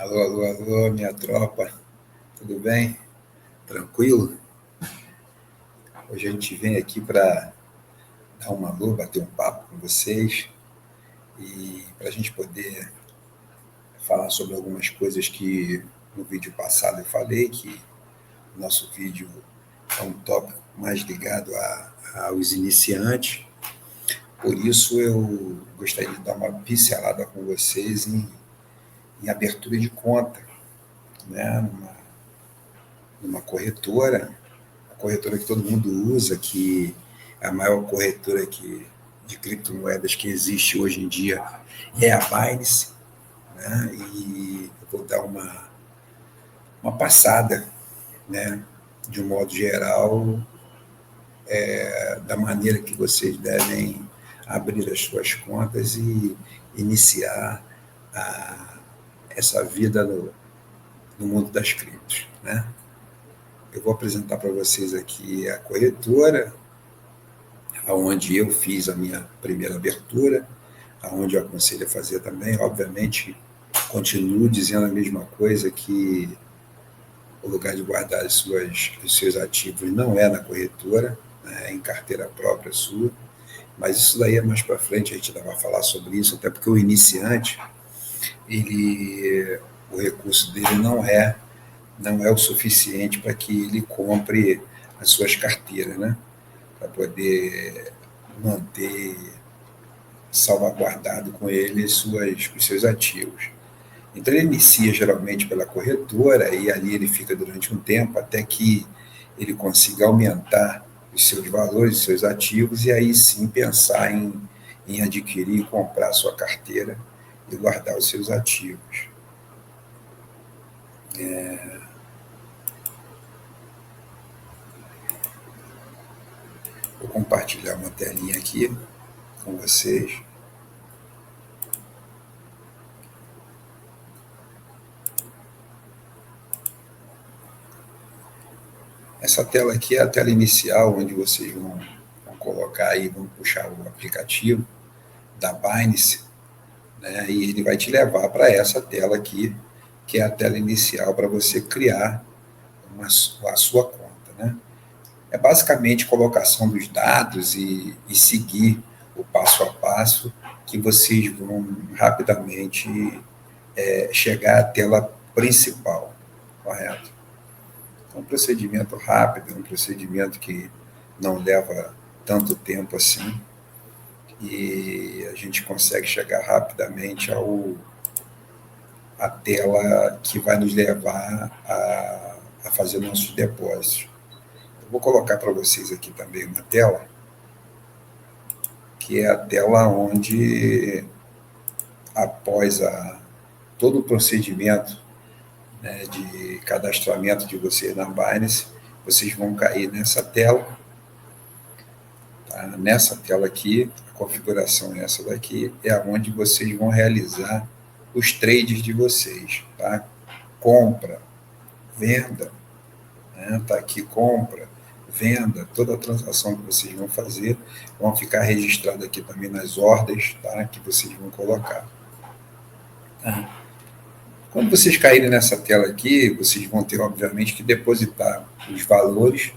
Alô, alô, alô, minha tropa, tudo bem? Tranquilo? Hoje a gente vem aqui para dar uma alô, bater um papo com vocês e para a gente poder falar sobre algumas coisas que no vídeo passado eu falei, que o nosso vídeo é um tópico mais ligado aos iniciantes. Por isso eu gostaria de dar uma pincelada com vocês em abertura de conta, né? Numa corretora, a corretora que todo mundo usa, que é a maior corretora de criptomoedas que existe hoje em dia é a Binance, né? E eu vou dar uma passada, né, de um modo geral, da maneira que vocês devem abrir as suas contas e iniciar essa vida no mundo das criptos, né? Eu vou apresentar para vocês aqui a corretora, onde eu fiz a minha primeira abertura, aonde eu aconselho a fazer também. Obviamente, continuo dizendo a mesma coisa, que o lugar de guardar os seus ativos não é na corretora, né, é em carteira própria sua, mas isso daí é mais para frente, a gente ainda vai falar sobre isso, até porque o iniciante, o recurso dele não é o suficiente para que ele compre as suas carteiras, né? Para poder manter salvaguardado com ele os seus ativos. Então ele inicia geralmente pela corretora e ali ele fica durante um tempo até que ele consiga aumentar os seus valores, os seus ativos, e aí sim pensar em adquirir e comprar a sua carteira e guardar os seus ativos. Vou compartilhar uma telinha aqui com vocês. Essa tela aqui é a tela inicial, onde vocês vão colocar aí, vão puxar o aplicativo da Binance, né, e ele vai te levar para essa tela aqui, que é a tela inicial para você criar a sua conta, né? É basicamente colocação dos dados e seguir o passo a passo, que vocês vão rapidamente chegar à tela principal, correto? É um procedimento rápido, um procedimento que não leva tanto tempo assim, e a gente consegue chegar rapidamente à tela que vai nos levar a fazer nossos depósitos. Eu vou colocar para vocês aqui também uma tela, que é a tela onde, após todo o procedimento, né, de cadastramento de vocês na Binance, vocês vão cair nessa tela. Tá? Nessa tela aqui, a configuração é essa daqui, é onde vocês vão realizar os trades de vocês. Tá? Compra, venda, né? Tá aqui compra, venda, toda a transação que vocês vão fazer, vão ficar registrada aqui também nas ordens, tá? Que vocês vão colocar. Tá? Quando vocês caírem nessa tela aqui, vocês vão ter, obviamente, que depositar os valores,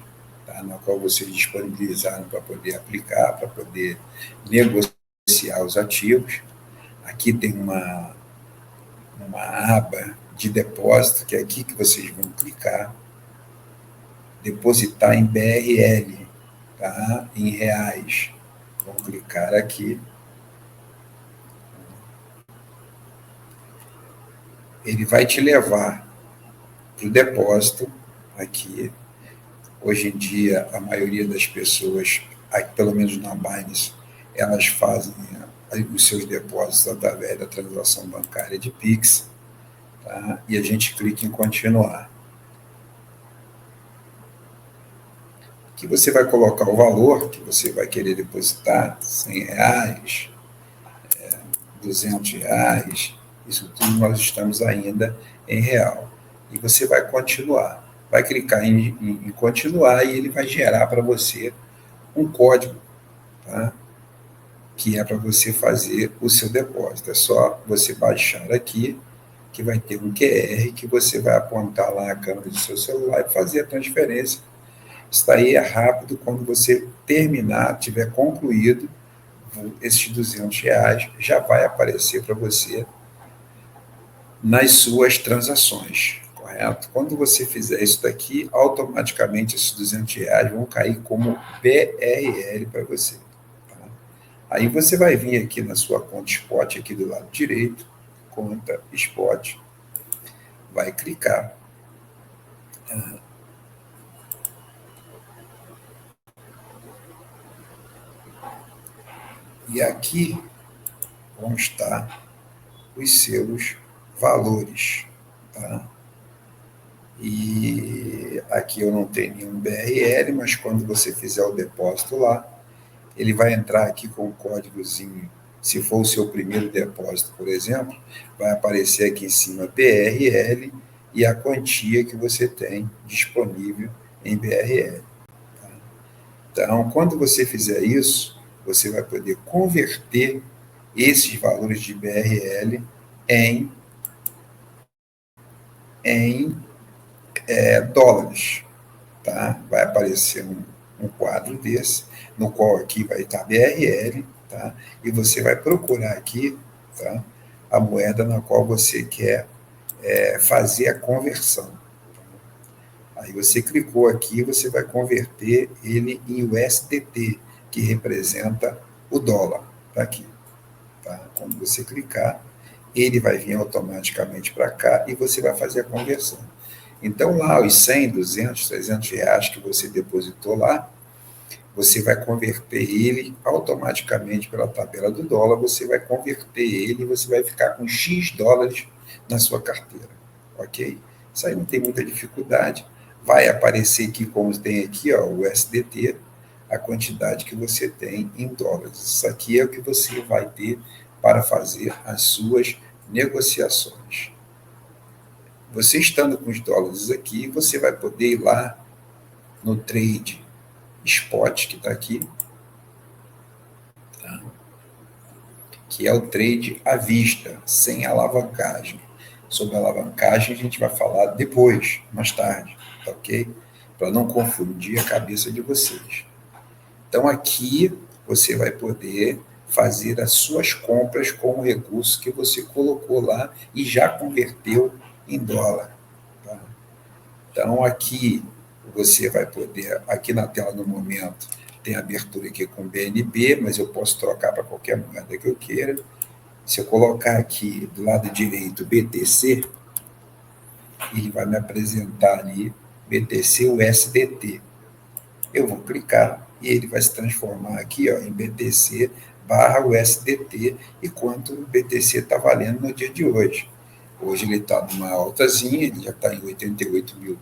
tá? Na qual vocês disponibilizaram para poder aplicar, para poder negociar os ativos. Aqui tem uma aba de depósito, que é aqui que vocês vão clicar, depositar em BRL, tá? Em reais. Vão clicar aqui. Ele vai te levar para o depósito aqui. Hoje em dia, a maioria das pessoas, pelo menos na Binance, elas fazem os seus depósitos através da transação bancária de Pix, tá? E a gente clica em continuar. Aqui você vai colocar o valor que você vai querer depositar, R$100, R$200, isso tudo nós estamos ainda em real. E você vai continuar. Vai clicar em continuar e ele vai gerar para você um código, tá? Que é para você fazer o seu depósito. É só você baixar aqui, que vai ter um QR que você vai apontar lá a câmera do seu celular e fazer a transferência. Isso daí é rápido. Quando você terminar, tiver concluído, esses R$ 200 já vai aparecer para você nas suas transações, correto? Quando você fizer isso daqui, automaticamente esses R$ 200 vão cair como BRL para você. Tá? Aí você vai vir aqui na sua conta Spot, aqui do lado direito, conta Spot, vai clicar. E aqui vão estar os seus valores, tá? E aqui eu não tenho nenhum BRL, mas quando você fizer o depósito lá, ele vai entrar aqui com o códigozinho. Se for o seu primeiro depósito, por exemplo, vai aparecer aqui em cima BRL e a quantia que você tem disponível em BRL. Tá? Então, quando você fizer isso, você vai poder converter esses valores de BRL em dólares. Tá? Vai aparecer um quadro desse, no qual aqui vai estar BRL, tá? E você vai procurar aqui, tá? A moeda na qual você quer fazer a conversão. Aí você clicou aqui, você vai converter ele em USDT, que representa o dólar. Tá aqui. Tá? Quando você clicar, ele vai vir automaticamente para cá e você vai fazer a conversão. Então, lá, os 100, 200, R$ 300 que você depositou lá, você vai converter ele automaticamente pela tabela do dólar, você vai converter ele e você vai ficar com X dólares na sua carteira, ok? Isso aí não tem muita dificuldade. Vai aparecer aqui, como tem aqui, ó, o USDT, a quantidade que você tem em dólares. Isso aqui é o que você vai ter para fazer as suas negociações. Você estando com os dólares aqui, você vai poder ir lá no trade spot, que está aqui, tá? Que é o trade à vista, sem alavancagem. Sobre alavancagem a gente vai falar depois, mais tarde, tá ok? Para não confundir a cabeça de vocês. Então aqui você vai poder fazer as suas compras com o recurso que você colocou lá e já converteu em dólar. Tá? Então aqui você vai poder, aqui na tela no momento, tem abertura aqui com BNB, mas eu posso trocar para qualquer moeda que eu queira. Se eu colocar aqui do lado direito BTC, ele vai me apresentar ali BTC USDT. Eu vou clicar e ele vai se transformar aqui, ó, em BTC barra USDT e quanto o BTC está valendo no dia de hoje. Hoje ele está numa altazinha, ele já está em 88 mil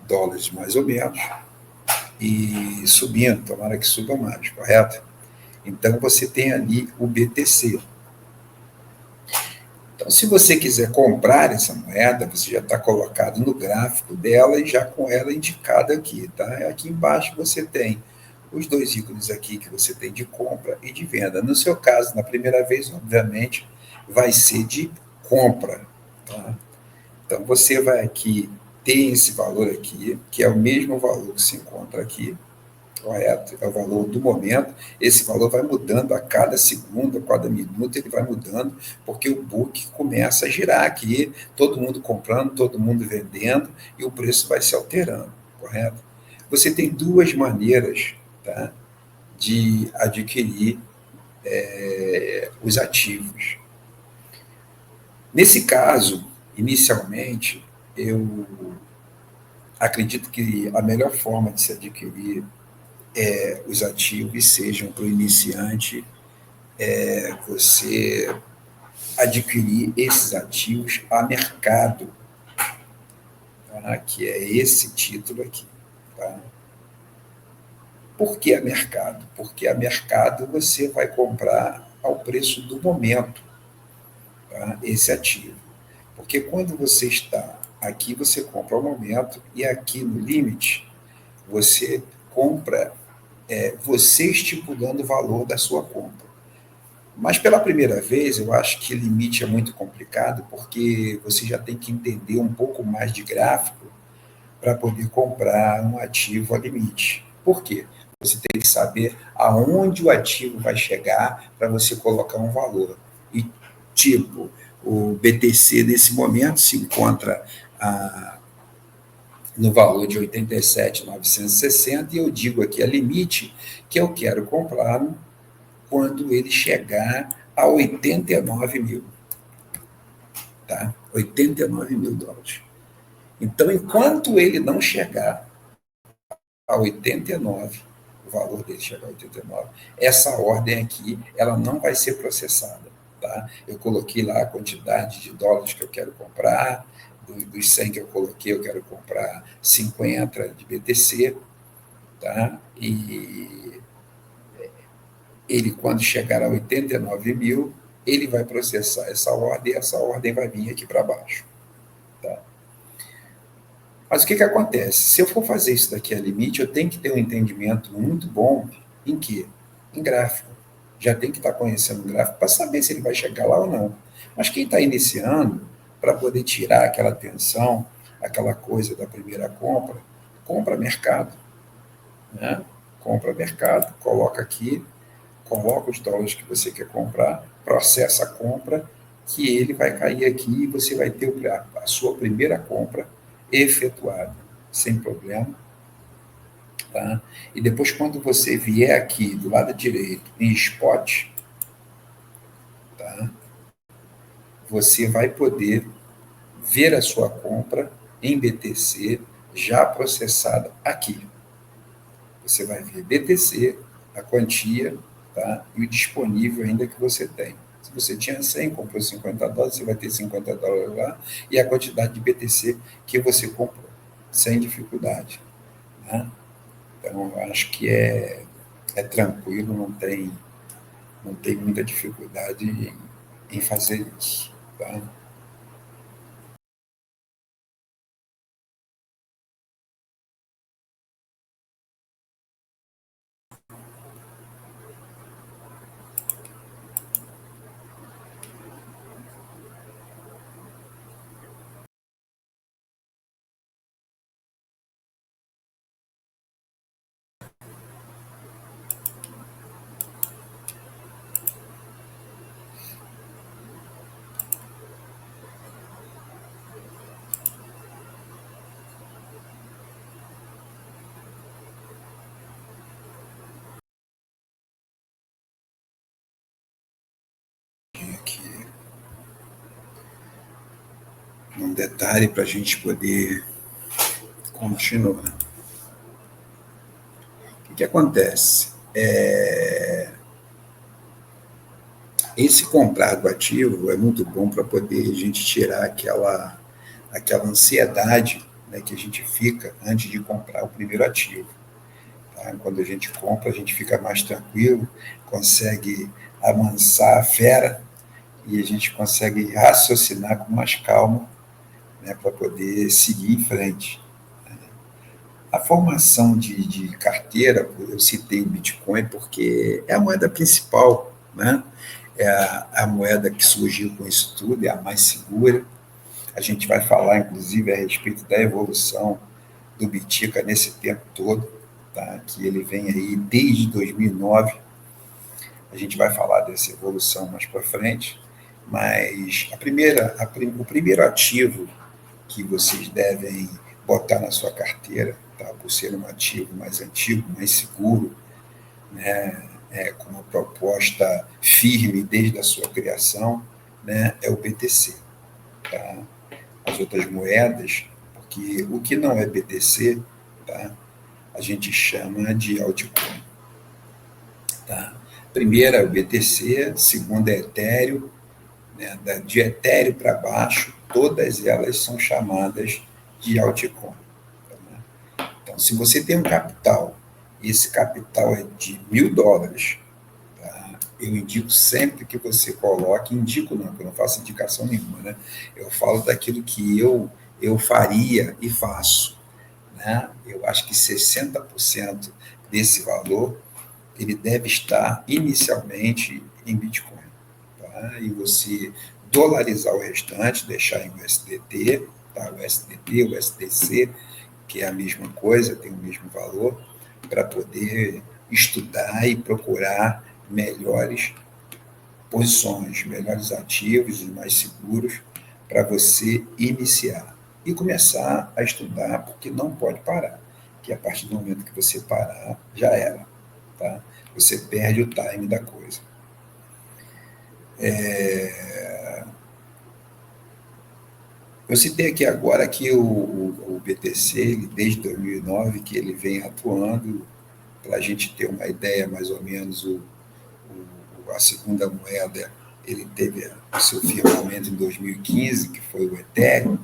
dólares mais ou menos, e subindo, tomara que suba mais, correto? Então você tem ali o BTC. Então, se você quiser comprar essa moeda, você já está colocado no gráfico dela e já com ela indicada aqui, tá? Aqui embaixo você tem os dois ícones aqui que você tem de compra e de venda. No seu caso, na primeira vez, obviamente, vai ser de compra, tá? Então, você vai aqui ter esse valor aqui, que é o mesmo valor que se encontra aqui, correto? É o valor do momento. Esse valor vai mudando a cada segundo, a cada minuto, ele vai mudando, porque o book começa a girar aqui, todo mundo comprando, todo mundo vendendo, e o preço vai se alterando, correto? Você tem duas maneiras, tá, de adquirir os ativos. Nesse caso, inicialmente, eu acredito que a melhor forma de se adquirir os ativos sejam para o iniciante você adquirir esses ativos a mercado, tá? Que é esse título aqui. Tá? Por que a mercado? Porque a mercado você vai comprar ao preço do momento, tá? Esse ativo. Porque quando você está aqui, você compra ao momento, e aqui no limite, você compra, você estipulando o valor da sua compra. Mas pela primeira vez, eu acho que limite é muito complicado, porque você já tem que entender um pouco mais de gráfico para poder comprar um ativo a limite. Por quê? Você tem que saber aonde o ativo vai chegar para você colocar um valor. E, tipo, o BTC nesse momento se encontra no valor de 87.960 e eu digo aqui a limite que eu quero comprar quando ele chegar a 89 mil, tá? 89 mil dólares. Então, enquanto ele não chegar a 89, o valor dele chegar a 89, essa ordem aqui, ela não vai ser processada, tá? Eu coloquei lá a quantidade de dólares que eu quero comprar, dos 100 que eu coloquei, eu quero comprar 50 de BTC, tá? E ele, quando chegar a 89 mil, ele vai processar essa ordem e essa ordem vai vir aqui para baixo, tá? Mas o que acontece? Se eu for fazer isso daqui a limite, eu tenho que ter um entendimento muito bom em quê? Em gráfico. Já tem que estar conhecendo o gráfico para saber se ele vai chegar lá ou não. Mas quem está iniciando, para poder tirar aquela tensão, aquela coisa da primeira compra, compra mercado, né? Compra mercado, coloca aqui, coloca os dólares que você quer comprar, processa a compra, que ele vai cair aqui e você vai ter a sua primeira compra efetuada, sem problema. Tá? E depois, quando você vier aqui do lado direito, em spot, tá? Você vai poder ver a sua compra em BTC já processada aqui. Você vai ver BTC, a quantia, tá? E o disponível ainda que você tem. Se você tinha 100, comprou 50 dólares, você vai ter 50 dólares lá e a quantidade de BTC que você comprou, sem dificuldade. Né? Então, eu acho que é tranquilo, não tem muita dificuldade em fazer isso. Tá? Aqui um detalhe para a gente poder continuar. O que acontece? Esse comprar do ativo é muito bom para poder a gente tirar aquela ansiedade, né, que a gente fica antes de comprar o primeiro ativo. Tá? Quando a gente compra, a gente fica mais tranquilo, consegue amansar a fera e a gente consegue raciocinar com mais calma, né, para poder seguir em frente. A formação de carteira, eu citei o Bitcoin porque é a moeda principal, né? É a moeda que surgiu com isso tudo, é a mais segura. A gente vai falar, inclusive, a respeito da evolução do Bitica nesse tempo todo, tá? Que ele vem aí desde 2009. A gente vai falar dessa evolução mais para frente, mas o primeiro ativo que vocês devem botar na sua carteira, tá? Por ser um ativo mais antigo, mais seguro, né? Com uma proposta firme desde a sua criação, né? É o BTC. Tá? As outras moedas, porque o que não é BTC, tá? A gente chama de altcoin. Tá? Primeira é o BTC, segunda é Ethereum, né? De Ethereum para baixo, todas elas são chamadas de altcoin. Então, se você tem um capital, e esse capital é de US$ 1.000, tá? Eu indico sempre que você coloque, indico não, porque eu não faço indicação nenhuma, né? Eu falo daquilo que eu faria e faço. Né? Eu acho que 60% desse valor ele deve estar inicialmente em Bitcoin. tá? E você dolarizar o restante, deixar em USDT, tá? O USDT, o USDC, que é a mesma coisa, tem o mesmo valor, para poder estudar e procurar melhores posições, melhores ativos, os mais seguros, para você iniciar e começar a estudar, porque não pode parar, que a partir do momento que você parar, já era, tá? Você perde o time da coisa. Eu citei aqui agora que o BTC, ele, desde 2009, que ele vem atuando, para a gente ter uma ideia, mais ou menos, a segunda moeda, ele teve o seu firmamento em 2015, que foi o Ethereum,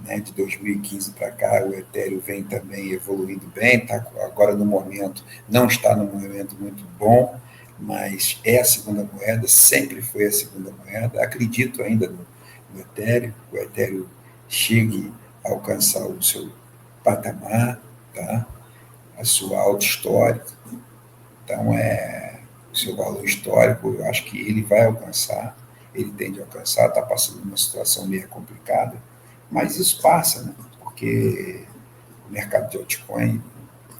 né? De 2015 para cá, o Ethereum vem também evoluindo bem, tá agora no momento, não está num momento muito bom, mas é a segunda moeda, sempre foi a segunda moeda, acredito ainda no Ethereum, o Ethereum chegue a alcançar o seu patamar, tá? A sua alta histórica, então o seu valor histórico, eu acho que ele vai alcançar, ele tende a alcançar, está passando uma situação meio complicada, mas isso passa, né? Porque o mercado de altcoin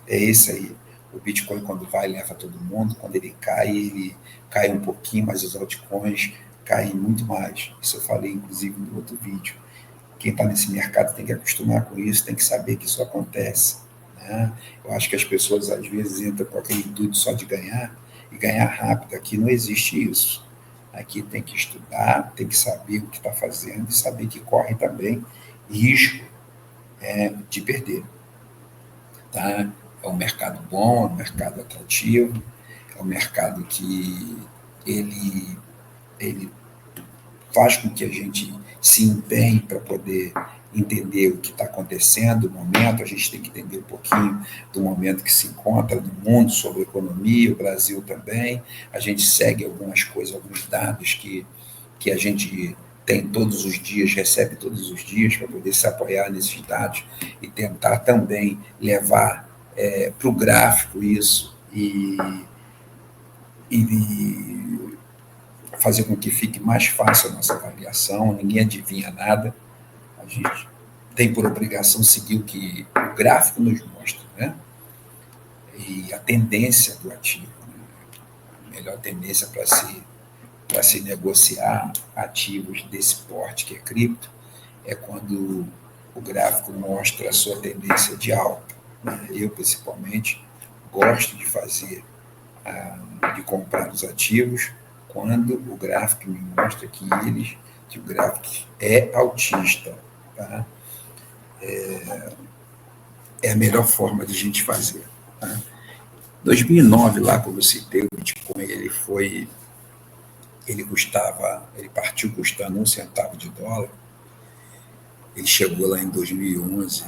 é esse aí. O Bitcoin, quando vai, leva todo mundo. Quando ele cai um pouquinho, mas os altcoins caem muito mais. Isso eu falei, inclusive, no outro vídeo. Quem está nesse mercado tem que acostumar com isso, tem que saber que isso acontece, né? Eu acho que as pessoas, às vezes, entram com aquele intuito só de ganhar, e ganhar rápido. Aqui não existe isso. Aqui tem que estudar, tem que saber o que está fazendo e saber que corre também risco de perder, tá? É um mercado bom, é um mercado atrativo, é um mercado que ele, ele faz com que a gente se empenhe para poder entender o que está acontecendo, o momento, a gente tem que entender um pouquinho do momento que se encontra no mundo, sobre a economia, o Brasil também, a gente segue algumas coisas, alguns dados que a gente tem todos os dias, recebe todos os dias, para poder se apoiar nesses dados e tentar também levar para o gráfico isso e fazer com que fique mais fácil a nossa avaliação, ninguém adivinha nada, a gente tem por obrigação seguir o que o gráfico nos mostra, né? E a tendência do ativo, né? A melhor tendência para se negociar ativos desse porte que é cripto é quando o gráfico mostra a sua tendência de alta, né? Eu, principalmente, gosto de fazer, de comprar os ativos quando o gráfico me mostra que o gráfico é altista, tá? É a melhor forma de a gente fazer, tá? 2009, lá, quando eu citei o Bitcoin, ele partiu custando US$ 1 de dólar, ele chegou lá em 2011,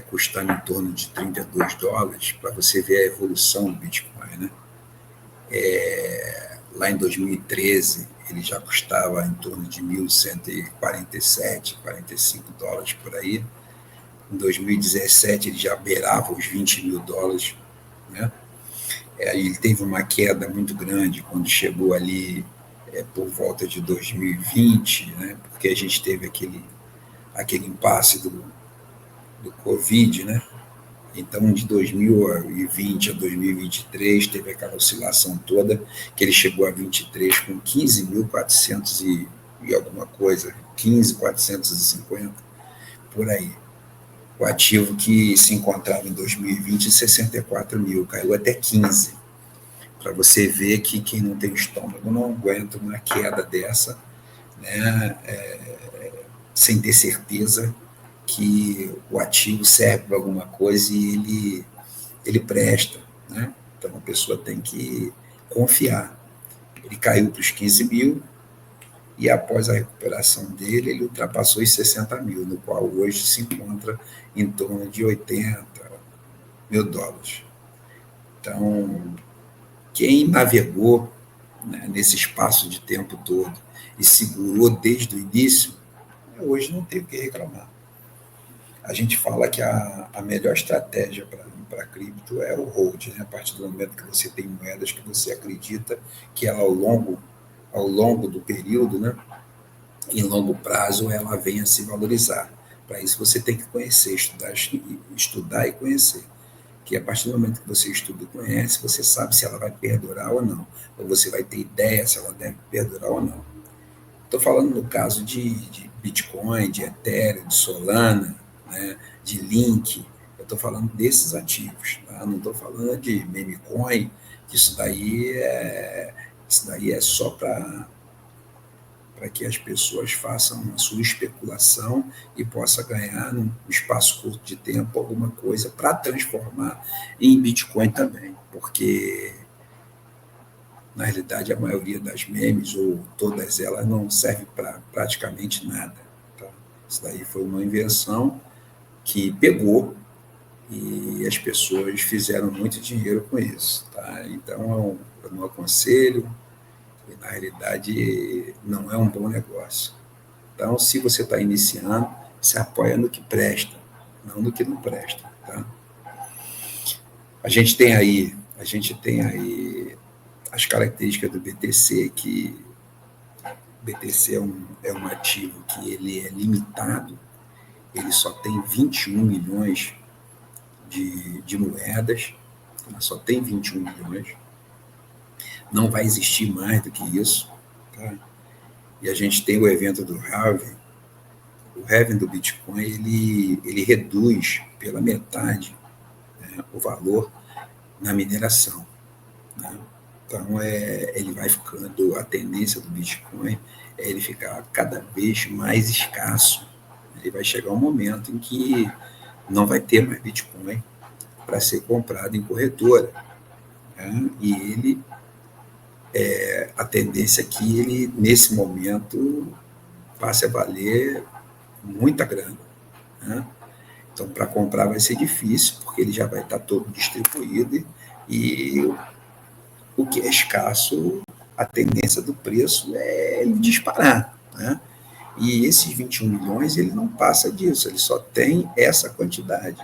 custando em torno de US$ 32, para você ver a evolução do Bitcoin, né? Lá em 2013, ele já custava em torno de 1.147, US$ 45 por aí. Em 2017, ele já beirava os US$ 20.000, né? Ele teve uma queda muito grande quando chegou ali por volta de 2020, né? Porque a gente teve aquele impasse do Covid, né? Então, de 2020 a 2023, teve aquela oscilação toda, que ele chegou a 23 com 15.400 e alguma coisa, 15.450, por aí. O ativo que se encontrava em 2020 em 64 mil, caiu até 15. Para você ver que quem não tem estômago não aguenta uma queda dessa, né? Sem ter certeza que o ativo serve para alguma coisa e ele presta, né? Então a pessoa tem que confiar. Ele caiu para os 15 mil e após a recuperação dele, ele ultrapassou os 60 mil, no qual hoje se encontra em torno de US$ 80.000. Então, quem navegou, né, nesse espaço de tempo todo e segurou desde o início, hoje não tem o que reclamar. A gente fala que a melhor estratégia para cripto é o hold, né? A partir do momento que você tem moedas que você acredita que ela, ao longo ao longo do período, né, em longo prazo, ela venha a se valorizar. Para isso, você tem que conhecer, estudar e conhecer. Que a partir do momento que você estuda e conhece, você sabe se ela vai perdurar ou não. Ou você vai ter ideia se ela deve perdurar ou não. Estou falando no caso de Bitcoin, de Ethereum, de Solana, né, de Link. Eu estou falando desses ativos. Tá? Não estou falando de meme coin, que isso daí é só para que as pessoas façam a sua especulação e possa ganhar, num espaço curto de tempo, alguma coisa para transformar em Bitcoin também. Porque, na realidade, a maioria das memes, ou todas elas, não serve para praticamente nada. Tá? Isso daí foi uma invenção que pegou e as pessoas fizeram muito dinheiro com isso. Tá? Então, eu não aconselho, e, na realidade, não é um bom negócio. Então, se você está iniciando, se apoia no que presta, não no que não presta. Tá? A gente tem aí as características do BTC, que o BTC é um ativo que ele é limitado, ele só tem 21 milhões de moedas, só tem 21 milhões, não vai existir mais do que isso. Tá? E a gente tem o evento do halving. O halving do Bitcoin, ele reduz pela metade, né, o valor na mineração. Né? Então, ele vai ficando, a tendência do Bitcoin é ele ficar cada vez mais escasso. Ele vai chegar um momento em que não vai ter mais Bitcoin para ser comprado em corretora. Né? E a tendência é que ele, nesse momento, passe a valer muita grana. Né? Então, para comprar vai ser difícil, porque ele já vai estar todo distribuído e o que é escasso, a tendência do preço é ele disparar. Né? E esses 21 milhões, ele não passa disso, ele só tem essa quantidade.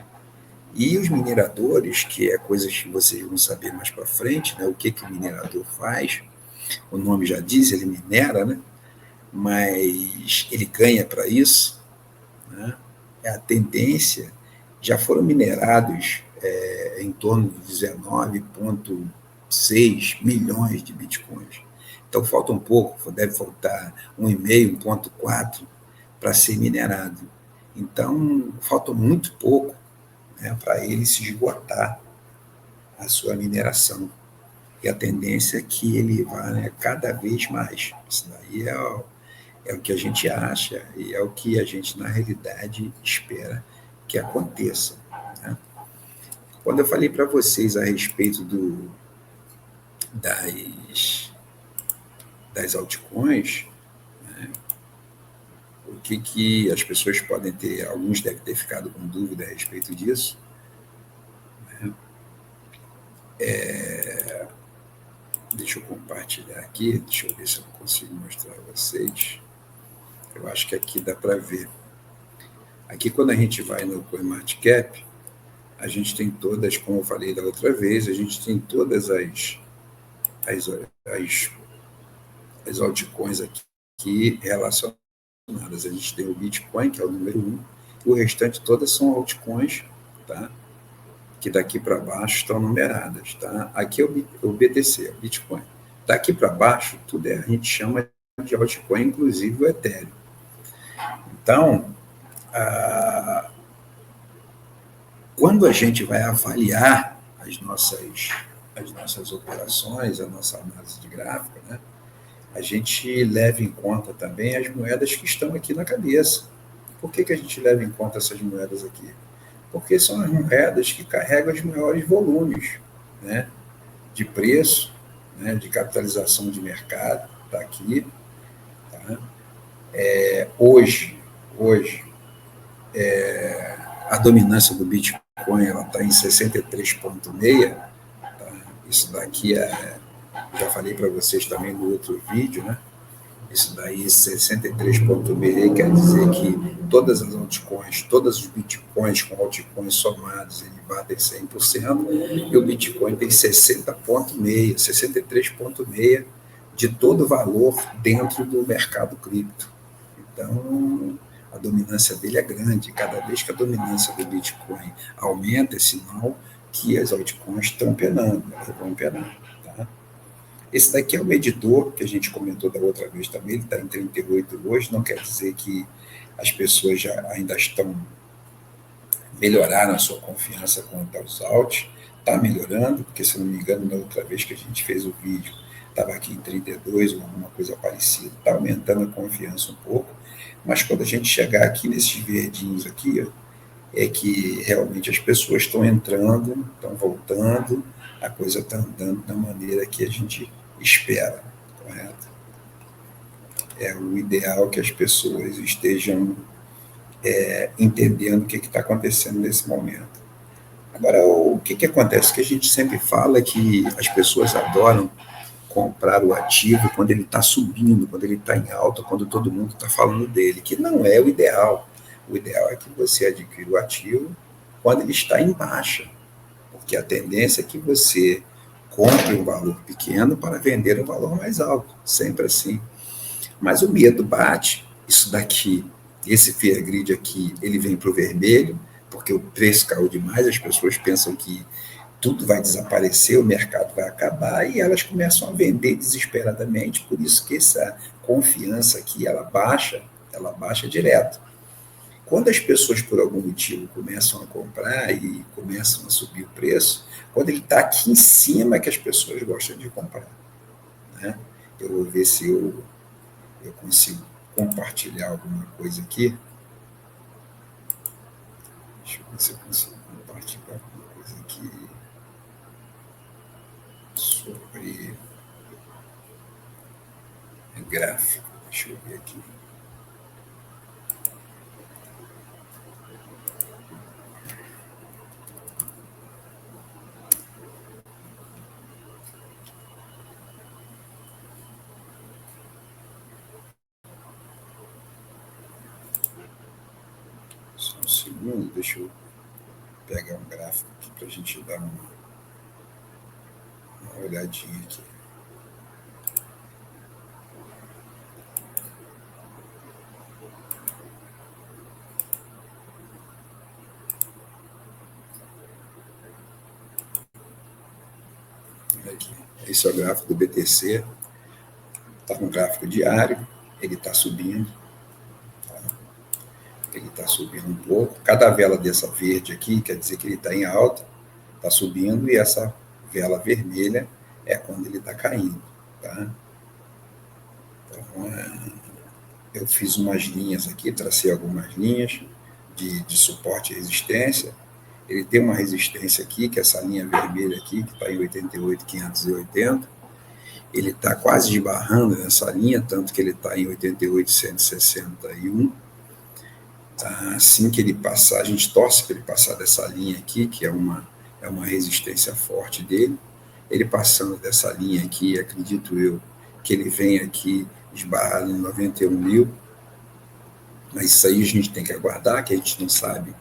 E os mineradores, que é coisas que vocês vão saber mais para frente, né? O que o minerador faz, o nome já diz, ele minera, né? Mas ele ganha para isso. Né? A tendência, já foram minerados em torno de 19,6 milhões de bitcoins. Então falta um pouco, deve faltar 1,5, 1,4 para ser minerado. Então falta muito pouco, né, para ele se esgotar a sua mineração. E a tendência é que ele vá, né, cada vez mais. Isso daí é o que a gente acha e é o que a gente, na realidade, espera que aconteça. Né? Quando eu falei para vocês a respeito das altcoins, né, o que as pessoas podem ter, alguns devem ter ficado com dúvida a respeito disso. Né? Deixa eu compartilhar aqui, deixa eu ver se eu consigo mostrar a vocês. Eu acho que aqui dá para ver. Aqui, quando a gente vai no CoinMarketCap, a gente tem todas, como eu falei da outra vez, a gente tem todas as altcoins aqui relacionadas. A gente tem o Bitcoin, que é o número 1, e o restante todas são altcoins, tá? Que daqui para baixo estão numeradas. Tá? Aqui é o BTC, o Bitcoin. Daqui para baixo, tudo a gente chama de altcoin, inclusive o Ethereum. Então, quando a gente vai avaliar as nossas operações, a nossa análise de gráfica, né, a gente leva em conta também as moedas que estão aqui na cabeça. Por que a gente leva em conta essas moedas aqui? Porque são as moedas que carregam os maiores volumes, né, de preço, né, de capitalização de mercado, está aqui. Tá? Hoje, a dominância do Bitcoin está em 63,6%. Tá? Isso daqui já falei para vocês também no outro vídeo, né? Isso daí, 63,6, quer dizer que todas as altcoins, todos os bitcoins com altcoins somados, ele batem 100%, e o Bitcoin tem 60,6, 63,6 de todo o valor dentro do mercado cripto. Então, a dominância dele é grande. Cada vez que a dominância do Bitcoin aumenta, é sinal que as altcoins estão penando, elas vão penando. Tá? Esse daqui é o medidor que a gente comentou da outra vez também, ele está em 38 hoje, não quer dizer que as pessoas já ainda estão melhoraram a sua confiança quanto aos altos, está melhorando, porque se não me engano, na outra vez que a gente fez o vídeo, estava aqui em 32 ou alguma coisa parecida, está aumentando a confiança um pouco, mas quando a gente chegar aqui nesses verdinhos aqui, ó, é que realmente as pessoas estão entrando, estão voltando, a coisa está andando da maneira que a gente espera, correto? É o ideal que as pessoas estejam entendendo o que está acontecendo nesse momento. Agora, o que acontece? Que a gente sempre fala que as pessoas adoram comprar o ativo quando ele está subindo, quando ele está em alta, quando todo mundo está falando dele, que não é o ideal. O ideal é que você adquira o ativo quando ele está em baixa, porque a tendência é que você compre um valor pequeno para vender um valor mais alto, sempre assim. Mas o medo bate, isso daqui, esse Fear Grid aqui, ele vem para o vermelho, porque o preço caiu demais, as pessoas pensam que tudo vai desaparecer, o mercado vai acabar, e elas começam a vender desesperadamente, por isso que essa confiança aqui, ela baixa direto. Quando as pessoas, por algum motivo, começam a comprar e começam a subir o preço, quando ele está aqui em cima é que as pessoas gostam de comprar. Né? Eu vou ver se eu consigo compartilhar alguma coisa aqui. Deixa eu ver se eu consigo compartilhar alguma coisa aqui sobre gráfico. Deixa eu ver aqui. Só um segundo, deixa eu pegar um gráfico aqui para a gente dar uma olhadinha aqui. Aqui. Esse é o gráfico do BTC, está no gráfico diário, ele está subindo, tá? Ele está subindo um pouco. Cada vela dessa verde aqui quer dizer que ele está em alta, está subindo, e essa vela vermelha é quando ele está caindo. Tá? Então, eu fiz umas linhas aqui, tracei algumas linhas de suporte e resistência. Ele tem uma resistência aqui, que é essa linha vermelha aqui, que está em 88.580. Ele está quase esbarrando nessa linha, tanto que ele está em 88.161. Assim que ele passar, a gente torce para ele passar dessa linha aqui, que é uma resistência forte dele. Ele passando dessa linha aqui, acredito eu, que ele vem aqui esbarrado em 91 mil. Mas isso aí a gente tem que aguardar, que a gente não sabe.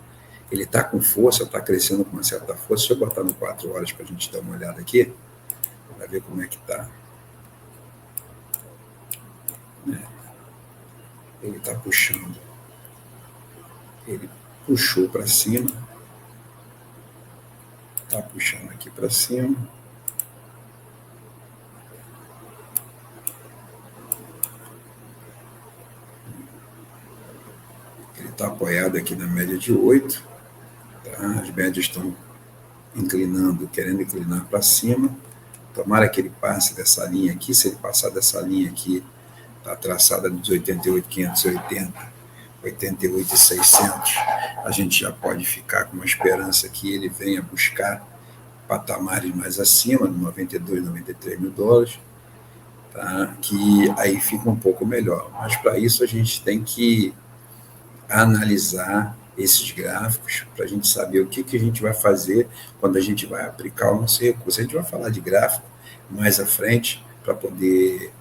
Ele está com força, está crescendo com uma certa força. Deixa eu botar no 4 horas para a gente dar uma olhada aqui, para ver como é que está. Ele está puxando. Ele puxou para cima. Está puxando aqui para cima. Ele está apoiado aqui na média de 8. Tá? As médias estão inclinando, querendo inclinar para cima. Tomara que ele passe dessa linha aqui. Se ele passar dessa linha aqui, está traçada dos 88.580, 88.600, a gente já pode ficar com uma esperança que ele venha buscar patamares mais acima, de 92, 93 mil dólares, tá? Que aí fica um pouco melhor. Mas para isso a gente tem que analisar esses gráficos para a gente saber o que a gente vai fazer quando a gente vai aplicar o nosso recurso. A gente vai falar de gráfico mais à frente para poder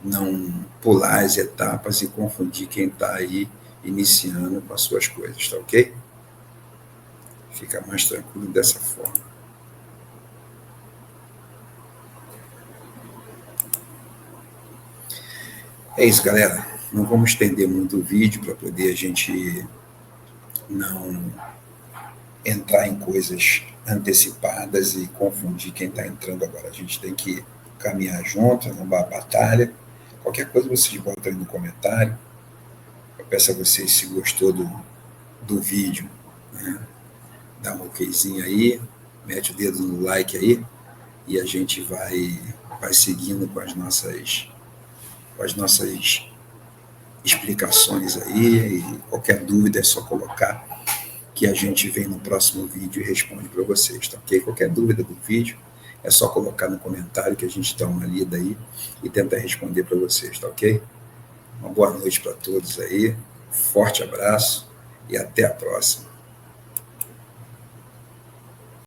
não pular as etapas e confundir quem está aí iniciando com as suas coisas, tá ok? Fica mais tranquilo dessa forma. É isso, galera. Não vamos estender muito o vídeo para poder a gente não entrar em coisas antecipadas e confundir quem está entrando agora. A gente tem que caminhar junto, numa batalha. Qualquer coisa vocês botam aí no comentário. Eu peço a vocês, se gostou do vídeo, né, dá um okzinho aí, mete o dedo no like aí, e a gente vai seguindo com as nossas explicações aí, e qualquer dúvida é só colocar que a gente vem no próximo vídeo e responde para vocês, tá ok? Qualquer dúvida do vídeo é só colocar no comentário que a gente dá uma lida aí e tenta responder para vocês, tá ok? Uma boa noite para todos aí, forte abraço e até a próxima.